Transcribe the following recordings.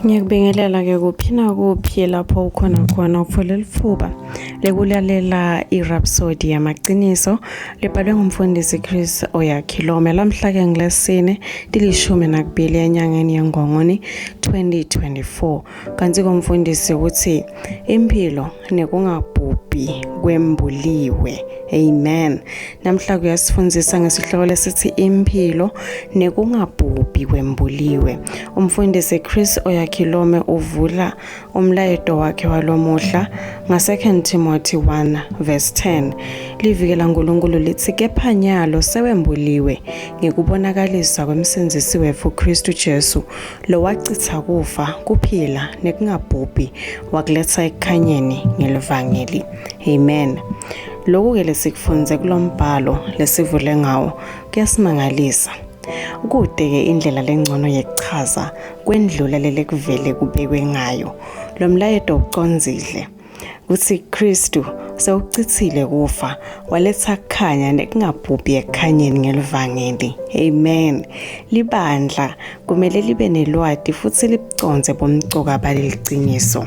Ngiyakubingelela ke kuphi nakuphi lapho ukhona khona uthola lithuba lekulalela iRhapsody yamaqiniso lebhalwe ngumfundisi Chris Oyakhilome lamhla ke ngilesine dilishumi nakubili enyangeni yeNgongoni 2024 kanti komfundisi ukuthi impilo nekungabhubhi kwembuliwe. Amen. Namhla kuyasifundisa ngesihloko lesithi impilo nekungabhubhi kwembuliwe. Umfundisi Chris Oyakhilome uvula umlayeto wakhe walomuhla nga2 Timothy 1 verse 10. Livikela uNkulunkulu lithi kepha nyalo sewembuliwe ngekubonakalisa kwemsindisi wethu Kristu Jesu lo wachitha kufa kuphila nekungabhubhi wakuletha ekukhanyeni ngelivangeli. Amen. Lokhu ke lesikufunze kulombhalo lesivule ngawo kuyasimangalisa. Kude ke indlela lengcono yekuchaza kwendlula lelekuvele kubekwe ngayo. Lo mlayeto uconzile ukuthi Kristu sewuchithile kufa waletha kukhanya nekungabhubhi ekukhanyeni ngelivangeli. Amen. Libandla kumele libe nelwadi futhi liconze bomcoka baleliqiniso.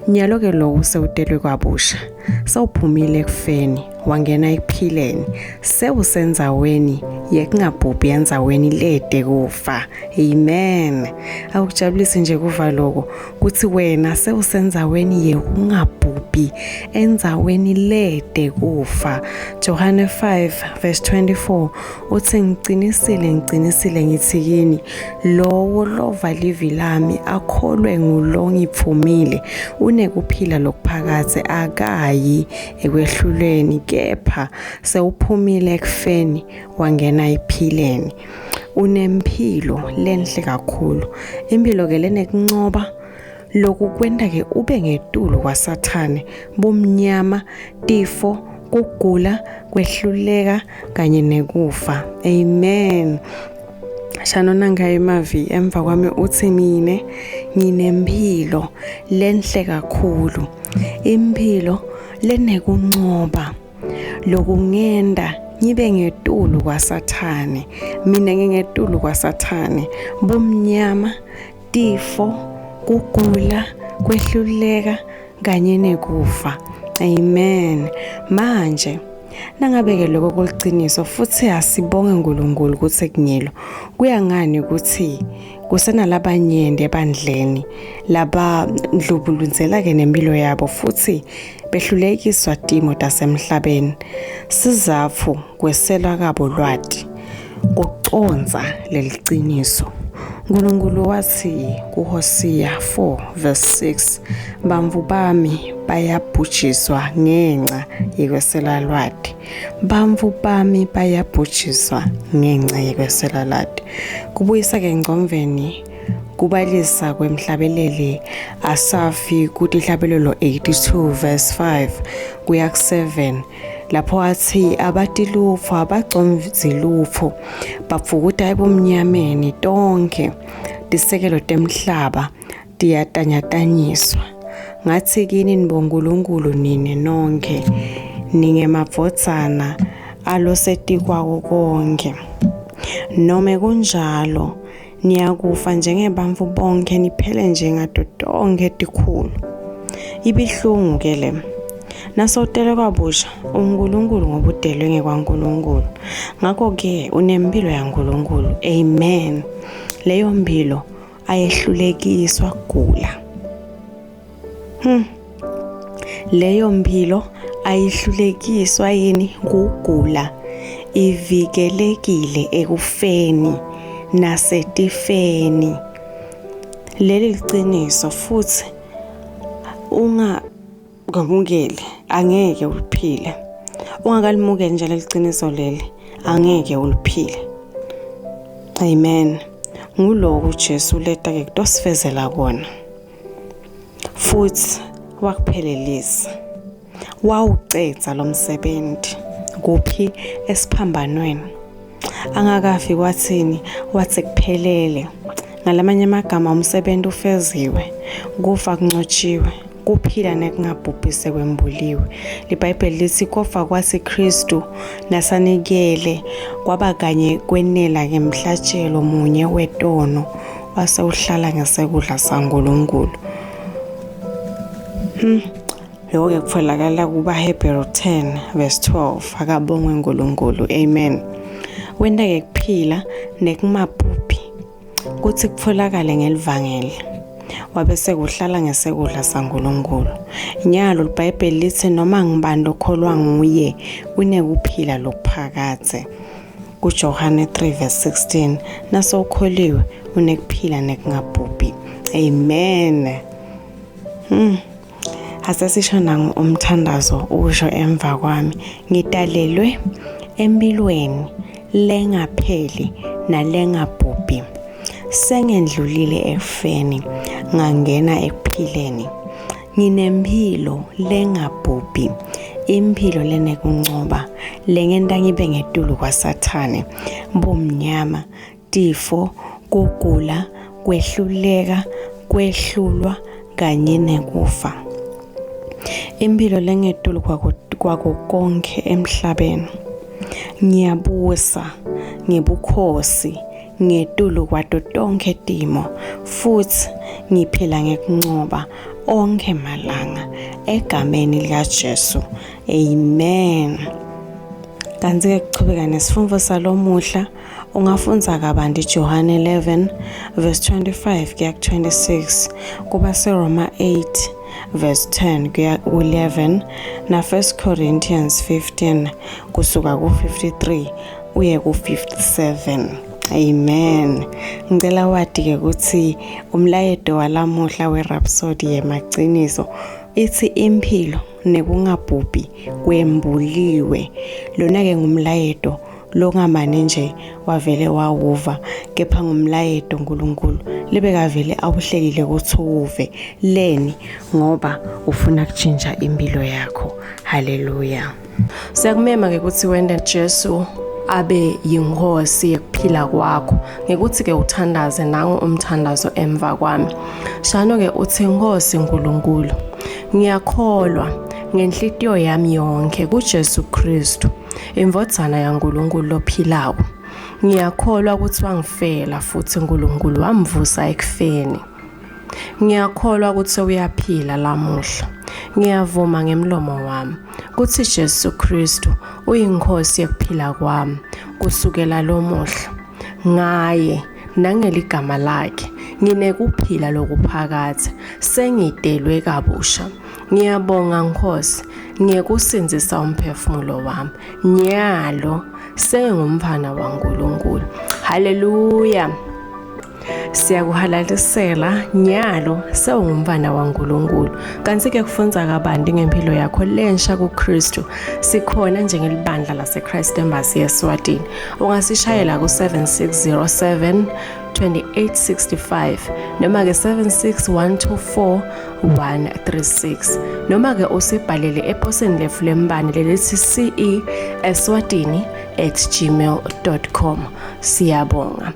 Nyalo ke lo usewutelwe kwabusha sawuphumile ekufeni wangena ekuphileni sewusenzaweni yekungabhubhi enzaweni lede kufa. Amen. Awukujabulisi nje kuva lokho kuthi wena sewusenzaweni yekungabhubhi enzaweni lede kufa. Johane 5 verse 24 uthi ngicinisile ngithi kini lowo lova livi lami akholwe ngulo ngiphumile unekuphila lokuphakathe akayi ekwehlulweni kepha sewuphumile ekufeni wangena ephileni. Unempilo lenhle kakhulu. Impilo ke lenekuncoba lokhu kwenda ke ube ngetulu kwaSathane bomnyama tifo kugula kwehluleka kanye nekufa. Amen. Shanona ngaye mavi emva kwami uthi mine nginempilo lenhle kakhulu. Impilo lenekuncoba lokungenda ngibe ngetulu kwaSathane. Mina ngingetulu kwaSathane bomnyama tifo kugula kwehluleka kanye nekufa. Amen. Manje nangabeke lokho kuliciniso futhi asibonge uNkulunkulu ukuthi kunyelo kuyangani ukuthi kusena labanyende ebandleni laba ndlubulunzela ke nempilo yabo futhi behlulekiswa timo tasemhlabeni sizaphu kwesela kabo lwadi kuconza leliciniso. uNkulunkulu wathi kuHosea 4 verse 6 bamvu bami bayabhujiswa ngenxa yekwesela lwadi. Bamvu bami bayabhujiswa ngenxa yekwesela lwadi. Kubuyisa ke ngcomveni kubalisa kwemhlabeleli Asafi kuthi ihlabelelo 82 verse 5 kuya ku7 lapho athi abatilufu abagcomzilufu bapfukuta ebumnyameni tonke disekelo temhlaba diyatanyatanyiswa. Ngathi kini nibonkulunkulu nini nonke ningemavodzana alosetikwa konke. Nome kunjalo niyakufa njengebamvu bonke niphele njengato tonke tikhulu. Ibihlungu ke le nasotele kwabusha uNkulunkulu ngobudelwe ngekwaNkulunkulu. Ngakho ke unempilo yaNkulunkulu. Amen. Leyo mpilo ayehlulekiswa kugula. Leyo mpilo ayihlulekiswa yini kugula. Ivikelekile ekufeni nasetifeni. Leli liqiniso futhi ungagamukeli angeke uliphile. Ungakalimukeli njalo liqiniso leli angeke uliphile. Amen. Nguloku uJesu leta ke kutosifezela kona futhi wakuphelelisa wawucetha lo msebenzi kuphi esiphambanweni angakafi kwathini wathi kuphelele. Ngalamanye amagama umsebenzi ufeziwe kufa kuncotshiwe kuphila nekungabhubhise kwembuliwe. LiBhayibheli lithi kofa kwasi Kristu nasanikele kwaba kanye kwenela ke mhlatshelo munye wetono wase uhlala ngesekudla saNkulunkulu. Lokho-ke kutholakala kubaHebheru 10 verse 12. Akabongwe uNkulunkulu. Amen. Wenda-ke kuphila nekumabhubhi kuthi kutholakale ngelivangeli wabese kuhlala ngesekudla saNkulunkulu. Nyalo iBhayibheli lithi noma ngibani okholwa nguye unekuphila lokuphakade. KuJohane 3 verse 16 naso ukholiwe unekuphila nekungabhubhi. Amen. Asesisho nangu umthandazo usho emva kwami, ngidalelwe empilweni lengapheli nalengabhubhi. Sengendlulile ekufeni ngangena ekuphileni. Nginempilo lengabhubhi, impilo lenekuncoba lengenta ngibe ngetulu kwaSathane, bomnyama, tifo, kugula, kwehluleka, kwehlulwa kanye nekufa. Impilo lengetulu kwako konke emhlabeni. Ngiyabusa ngebukhosi ngetulu kwato tonke timo, futhi ngiphila ngekuncoba onke malanga egameni likaJesu. Amen. Kanti-ke kuchubeka nesifundvo salomuhla ungafunza kabanti Johane 11 verse 25 kuya 26, kuba seRoma 8 verse 10 kuya 11 na 1 Corinthians 15 kusuka ku53 uye ku57. Amen. Ngicela wadi-ke ukuthi umlayedo walamuhla weRhapsody yemagciniso ithi impilo nekungabhubhi kwembuliwe. Lona-ke ngumlayedo longamane nje wavele wawuva, kepha ngumlayedo uNkulunkulu lebekavele awuhlelile ukuthi uwuve leni ngoba ufuna kutshintsha impilo yakho. Haleluya. Siyakumema-ke ukuthi wende Jesu abe yinkosi yekuphila kwakho, ngekuthi-ke uthandaze nangu umthandazo emva kwami. Shano-ke uthi, Nkosi Nkulunkulu, ngiyakholwa ngenhlitiyo yami yonke kuJesu Kristu, imvodzana yaNkulunkulu lophilayo. Ngiyakholwa ukuthi wangifela futhi uNkulunkulu wamvusa ekufeni. Ngiyakholwa ukuthi uyaphila lamuhla. Ngiyavuma ngemlomo wami ukuthi Jesu Kristu uyinkosi yekuphila kwami kusukela lomuhla. Ngaye nangeligama lakhe nginekuphila lokuphakade, sengidelwe kabusha. Ngiyabonga Nkosi ngiyekusinzisa umphefumulo wami. Nyalo sengumfana waNkulunkulu. Haleluya. Siyakuhalalisela nyalo sewungumfana waNkulunkulu. Kanti-ke kufunza kabanti ngempilo yakho lensha kuKristu. Sikhona njengelibandla laseChrist Embassy eSwatini. Ungasishayela ku-7607 2865 noma ke 76124 noma ke usibhalele eposini lefu lembane lelithi ce@swatini@gmail.com. Siyabonga.